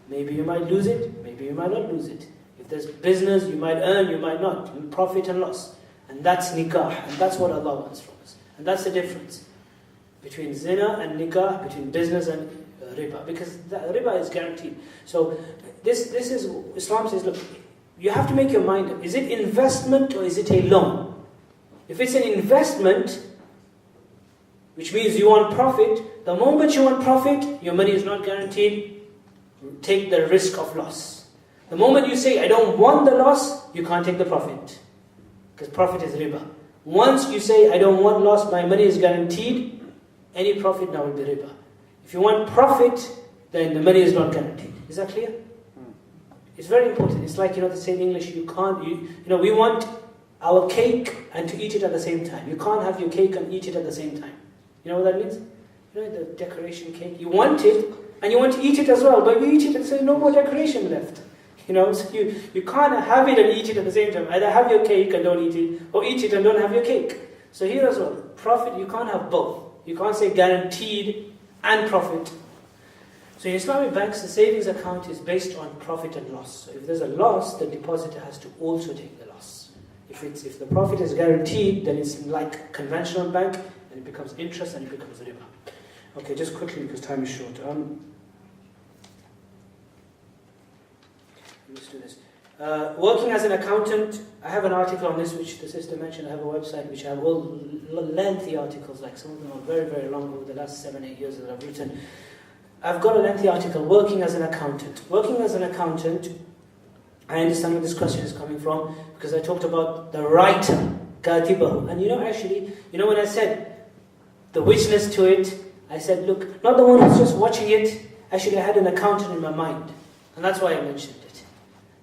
Maybe you might lose it, maybe you might not lose it. If there's business, you might earn, you might not. You profit and loss. And that's nikah, and that's what Allah wants from us. And that's the difference between zina and nikah, between business and riba. Because riba is guaranteed. So this is, Islam says, look, you have to make your mind up. Is it investment or is it a loan? If it's an investment, which means you want profit, the moment you want profit, your money is not guaranteed. Take the risk of loss. The moment you say, I don't want the loss, you can't take the profit. Because profit is riba. Once you say, I don't want loss, my money is guaranteed, any profit now will be riba. If you want profit, then the money is not guaranteed. Is that clear? It's very important. It's like, they say in English, we want our cake and to eat it at the same time. You can't have your cake and eat it at the same time. You know what that means? The decoration cake. You want it, and you want to eat it as well, but you eat it and say, no more decoration left. So you can't have it and eat it at the same time. Either have your cake and don't eat it, or eat it and don't have your cake. So here as well, profit, you can't have both. You can't say guaranteed and profit. So in Islamic banks, the savings account is based on profit and loss. So if there's a loss, the depositor has to also take the loss. If the profit is guaranteed, then it's like conventional bank, and it becomes interest and it becomes riba. Okay, just quickly because time is short. Let's do this. Working as an accountant, I have an article on this which the sister mentioned. I have a website which I have all lengthy articles, like some of them are very, very long over the last 7-8 years that I've written. I've got a lengthy article, Working as an Accountant. Working as an accountant, I understand where this question is coming from, because I talked about the writer, katibahu. And when I said the witness to it, I said, look, not the one who's just watching it. Actually, I had an accountant in my mind. And that's why I mentioned it.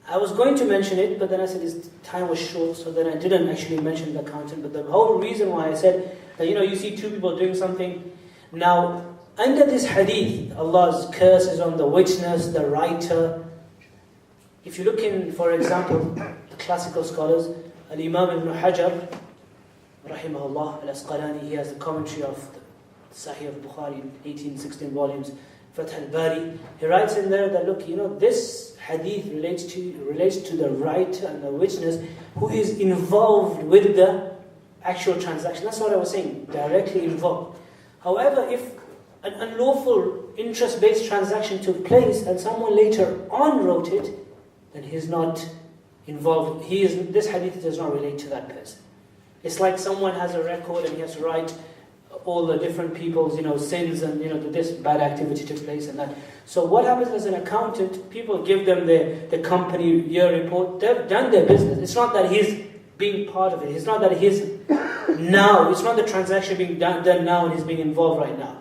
I was going to mention it, but then I said his time was short, so then I didn't actually mention the accountant. But the whole reason why I said that, you see two people doing something. Now, under this hadith, Allah's curse is on the witness, the writer. If you look in, for example, the classical scholars, Al-Imam ibn Hajar, rahimahullah, al-Asqalani, he has the commentary of the Sahih of Bukhari in 18-16 volumes, Fath al-Bari. He writes in there that, look, this hadith relates to the writer and the witness who is involved with the actual transaction. That's what I was saying, directly involved. However, if an unlawful interest-based transaction took place and someone later on wrote it, then he's not involved. This hadith does not relate to that person. It's like someone has a record and he has to write all the different people's, sins and, this bad activity took place and that. So what happens as an accountant, people give them the company year report, they've done their business. It's not that he's being part of it. It's not that he's now, it's not the transaction being done now and he's being involved right now.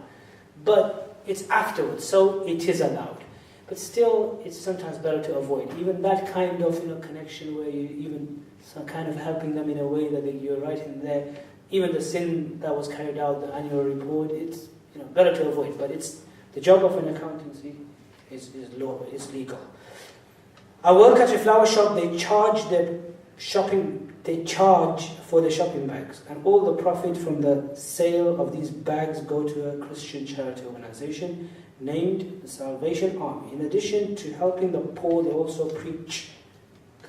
But it's afterwards, so it is allowed. But still, it's sometimes better to avoid. Even that kind of connection where you even some kind of helping them in a way that you're writing there. Even the sin that was carried out, the annual report, it's better to avoid. But it's the job of an accountancy is law, is legal. I work at a flower shop. They charge for the shopping bags, and all the profit from the sale of these bags go to a Christian charity organization named the Salvation Army. In addition to helping the poor, they also preach.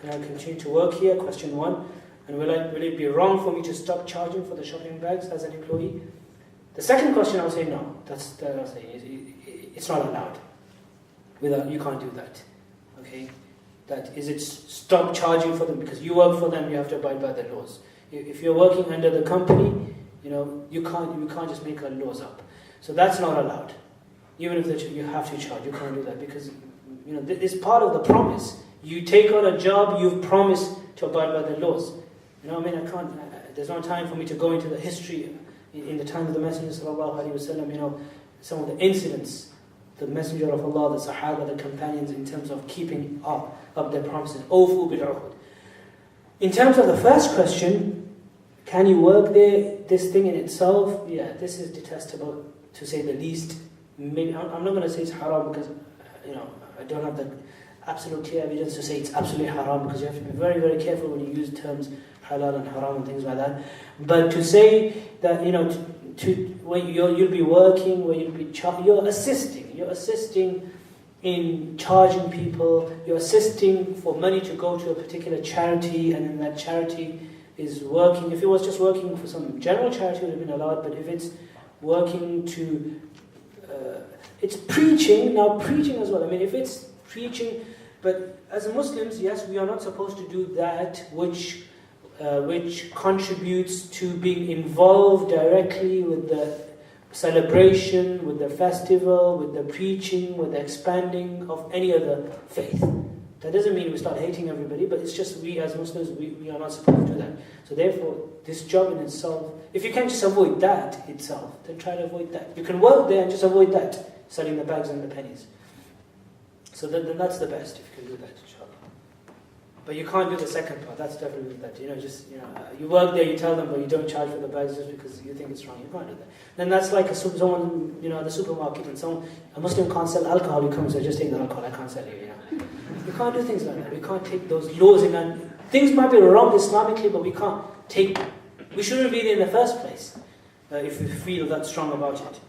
Can I continue to work here? Question 1. And will it be wrong for me to stop charging for the shopping bags as an employee? The second question, I'll say no. It's not allowed. You can't do that. Okay. That is, it stop charging for them because you work for them. You have to abide by the laws. If you're working under the company, you can't just make our laws up. So that's not allowed. Even if you have to charge, you can't do that because it's part of the promise. You take on a job, you've promised to abide by the laws. I can't. There's no time for me to go into the history in the time of the Messenger sallallahu alaihi wasallam. Some of the incidents, the Messenger of Allah, the Sahaba, the companions, in terms of keeping up their promises. Awfu bil uhud. In terms of the first question, can you work there? This thing in itself, this is detestable to say the least. Maybe I'm not going to say it's haram because I don't have the absolute clear evidence to say it's absolutely haram, because you have to be very, very careful when you use terms halal and haram and things like that. But to say that where you'll be working, where you're assisting in charging people, you're assisting for money to go to a particular charity, and then that charity is working. If it was just working for some general charity, it would have been allowed, but if it's working to, it's preaching, now preaching as well. I mean, if it's preaching, but as Muslims, yes, we are not supposed to do that which contributes to being involved directly with the celebration, with the festival, with the preaching, with the expanding of any other faith. That doesn't mean we start hating everybody, but it's just we as Muslims, we are not supposed to do that. So therefore, this job in itself, if you can just avoid that itself, then try to avoid that. You can work there and just avoid that, selling the bags and the pennies. So then that's the best, if you can do that, inshallah. But you can't do the second part, that's definitely that. You work there, you tell them, but you don't charge for the bags just because you think it's wrong. You can't do that. Then that's like someone, at the supermarket, and a Muslim can't sell alcohol, you come and say, just take the alcohol, I can't sell you, You can't do things like that. We can't take those laws in, and things might be wrong Islamically, but we shouldn't be there in the first place, if we feel that strong about it.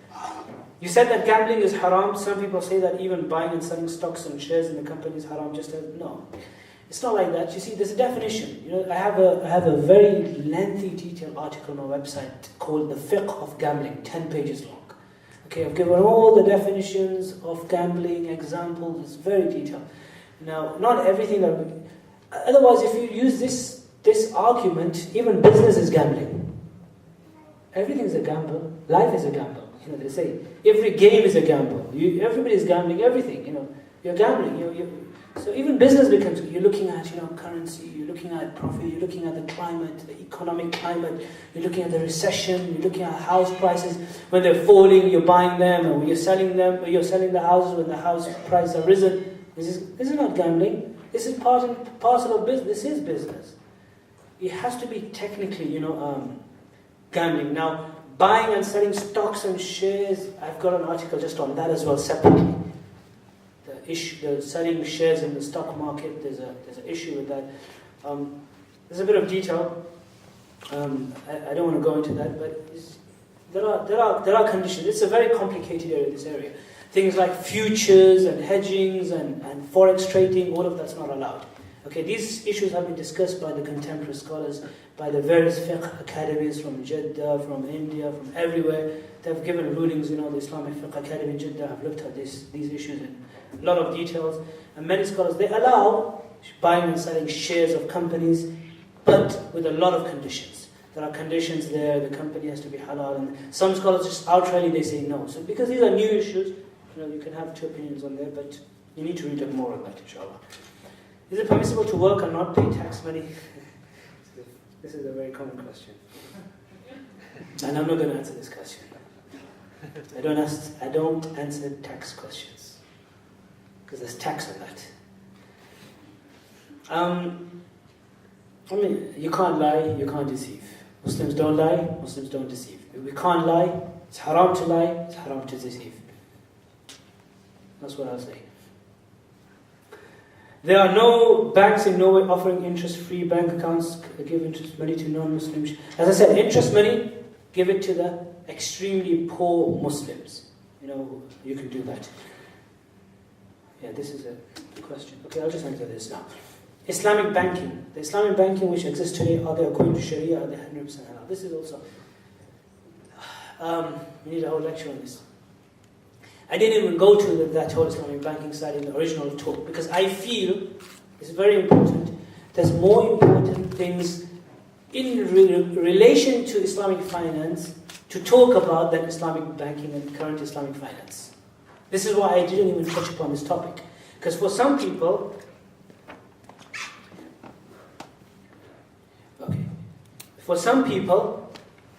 You said that gambling is haram. Some people say that even buying and selling stocks and shares in the company is haram. No. It's not like that. You see, there's a definition. I have a very lengthy, detailed article on my website called "The Fiqh of Gambling," 10 pages long. Okay, I've given all the definitions of gambling, examples. It's very detailed. Now, not everything that. Otherwise, if you use this argument, even business is gambling. Everything is a gamble. Life is a gamble. They say every game is a gamble. Everybody is gambling. Everything. You're gambling. So even business becomes, you're looking at, currency, you're looking at profit, you're looking at the climate, the economic climate, you're looking at the recession, you're looking at house prices. When they're falling, you're buying them, or you're selling them, or you're selling the houses when the house prices are risen. This is not gambling. This is part and parcel of business. This is business. It has to be technically, gambling. Now, buying and selling stocks and shares, I've got an article just on that as well, separately. The selling shares in the stock market, there's an issue with that. There's a bit of detail. I don't want to go into that, but there are conditions. It's a very complicated area, this area. Things like futures and hedgings and forex trading, all of that's not allowed. Okay, these issues have been discussed by the contemporary scholars, by the various fiqh academies from Jeddah, from India, from everywhere. They've given rulings, the Islamic Fiqh Academy in Jeddah have looked at these issues in a lot of details. And many scholars, they allow buying and selling shares of companies, but with a lot of conditions. There are conditions there, the company has to be halal, and some scholars just outrightly they say no. So because these are new issues, you can have two opinions on there, but you need to read up more on that, inshallah. Is it permissible to work and not pay tax money? This is a very common question. And I'm not going to answer this question. I don't answer tax questions, because there's tax on that. You can't lie, you can't deceive. Muslims don't lie, Muslims don't deceive. We can't lie, it's haram to lie, it's haram to deceive. That's what I'll say. There are no banks in Norway offering interest-free bank accounts, give interest money to non-Muslims. As I said, interest money, give it to the extremely poor Muslims. You can do that. Yeah, this is a question. Okay, I'll just answer this now. Islamic banking. The Islamic banking which exists today, are they according to Sharia, are they 100% halal? This is also... we need a whole lecture on this. I didn't even go to that whole Islamic banking side in the original talk, because I feel it's very important. There's more important things in relation to Islamic finance to talk about than Islamic banking and current Islamic finance. This is why I didn't even touch upon this topic. Because for some people,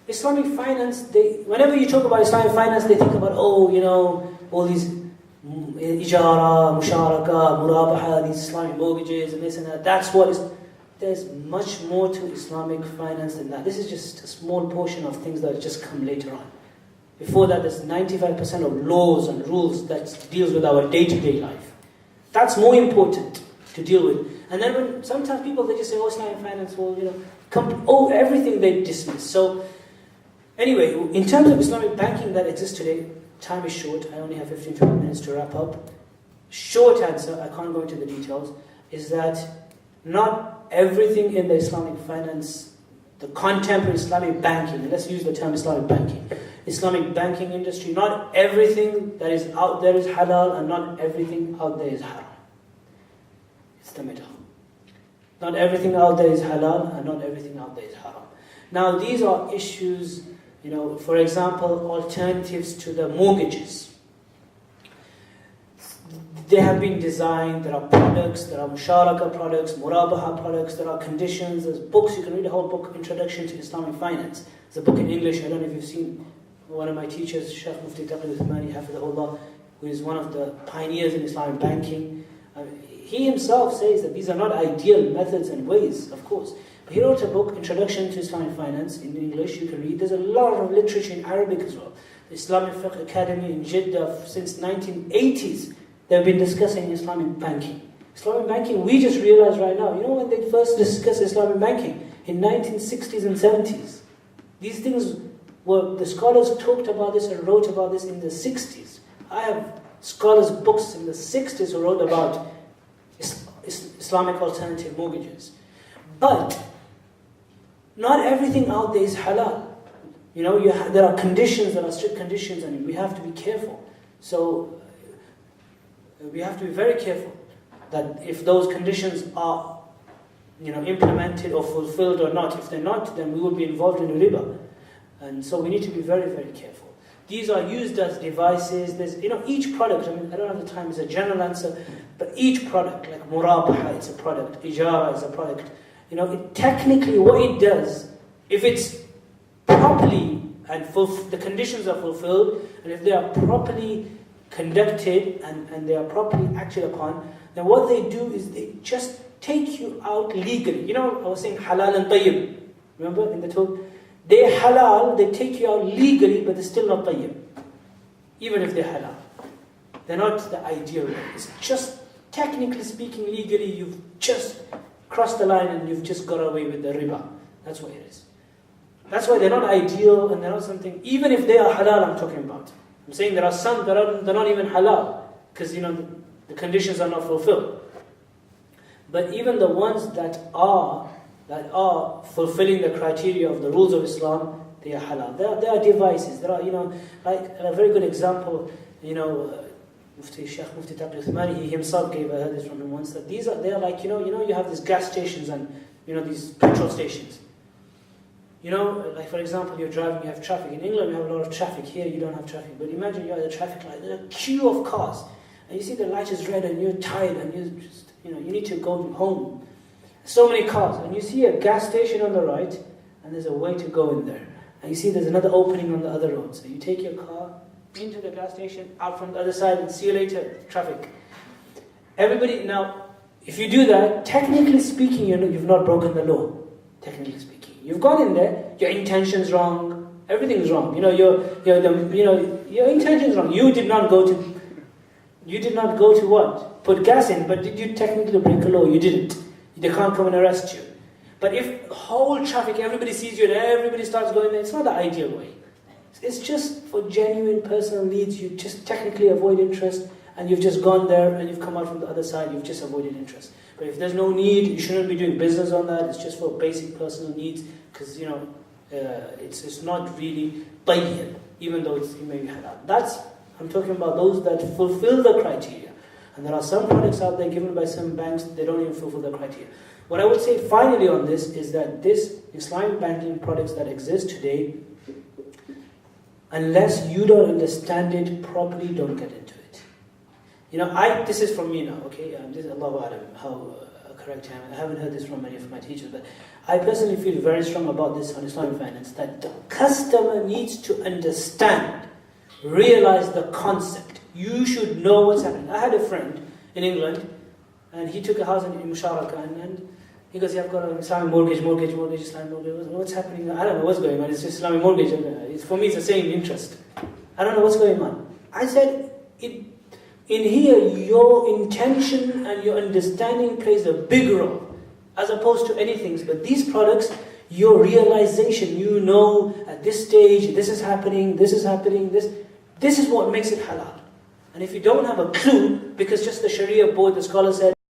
Islamic finance, whenever you talk about Islamic finance, they think about, all these ijara, musharaka, murabaha, these Islamic mortgages and this and that. That's what is. There's much more to Islamic finance than that. This is just a small portion of things that just come later on. Before that, there's 95% of laws and rules that deals with our day-to-day life. That's more important to deal with. And then when sometimes people, they just say, Islamic finance, everything they dismiss. So, anyway, in terms of Islamic banking that exists today, time is short. I only have 15 minutes to wrap up. short answer, I can't go into the details, is that not everything in the Islamic finance, the contemporary Islamic banking, let's use the term Islamic banking, Islamic banking industry, not everything that is out there is halal and not everything out there is haram. It's the middle. Not everything out there is halal and not everything out there is haram. Now these are issues, for example, alternatives to the mortgages. They have been designed, there are products, there are musharaka products, murabaha products, there are conditions, there's books, you can read a whole book, Introduction to Islamic Finance. There's a book in English, I don't know if you've seen one of my teachers, Sheikh Mufti Muhammad ibn Adam, who is one of the pioneers in Islamic banking. He himself says that these are not ideal methods and ways, of course. But he wrote a book, Introduction to Islamic Finance, in English, you can read. There's a lot of literature in Arabic as well. The Islamic Fiqh Academy in Jeddah, since 1980s, they've been discussing Islamic banking. Islamic banking, we just realized right now, when they first discussed Islamic banking, in 1960s and 70s. These things the scholars talked about this and wrote about this in the 60s. I have scholars' books in the 60s who wrote about Islamic alternative mortgages. But not everything out there is halal. There are conditions, there are strict conditions, and we have to be careful. So we have to be very careful that if those conditions are implemented or fulfilled or not. If they're not, then we will be involved in riba. And so we need to be very, very careful. These are used as devices. There's, each product, I don't have the time, it's a general answer, but each product, like murabaha, it's a product, ijara is a product. Technically what it does, if it's properly, and the conditions are fulfilled, and if they are properly conducted and they are properly acted upon, then what they do is they just take you out legally. I was saying halal and tayyib. Remember in the talk? They're halal, they take you out legally, but they're still not tayyib. Even if they're halal. They're not the ideal way. It's just, technically speaking, legally, you've just crossed the line and you've just got away with the riba. That's what it is. That's why they're not ideal and they're not something, even if they are halal, I'm talking about. I'm saying there are some that they're not even halal, because the conditions are not fulfilled. But even the ones that are fulfilling the criteria of the rules of Islam, they are halal. They are devices. There are, like a very good example, Sheikh Mufti Muhammad, he himself gave, I heard this from him once, that they are like, you have these gas stations and, these petrol stations. Like for example, you're driving, you have traffic. In England, we have a lot of traffic. Here, you don't have traffic. But imagine you're at the traffic light, there's a queue of cars, and you see the light is red and you're tired and you just, you need to go home. So many cars, and you see a gas station on the right, and there's a way to go in there. And you see there's another opening on the other road. So you take your car into the gas station, out from the other side, and see you later, traffic. Everybody, now, if you do that, technically speaking, you've not broken the law. Technically speaking. You've gone in there, your intention's wrong, everything's wrong. Your intention's wrong. You did not go to what? Put gas in, but did you technically break a law? You didn't. They can't come and arrest you. But if whole traffic, everybody sees you and everybody starts going there, it's not the ideal way. It's just for genuine personal needs. You just technically avoid interest, and you've just gone there and you've come out from the other side, you've just avoided interest. But if there's no need, you shouldn't be doing business on that. It's just for basic personal needs, because it's not really tayyib, even though it may be halal. I'm talking about those that fulfill the criteria. And there are some products out there given by some banks, they don't even fulfill the criteria. What I would say finally on this is that this Islamic banking products that exist today, unless you don't understand it properly, don't get into it. This is from me now, okay? This is Allahu A'lam, how correct I am. I haven't heard this from many of my teachers, but I personally feel very strong about this on Islamic finance, that the customer needs to understand, realize the concept. You should know what's happening. I had a friend in England, and he took a house in Musharaka, and he goes, I've got an Islamic mortgage, Islamic mortgage. What's happening? I don't know what's going on. It's just Islamic mortgage. For me, it's the same interest. I don't know what's going on. I said, in here, your intention and your understanding plays a big role, as opposed to anything. But these products, your realization, at this stage, this is happening, this is what makes it halal. And if you don't have a clue, because just the Sharia board, the scholar said,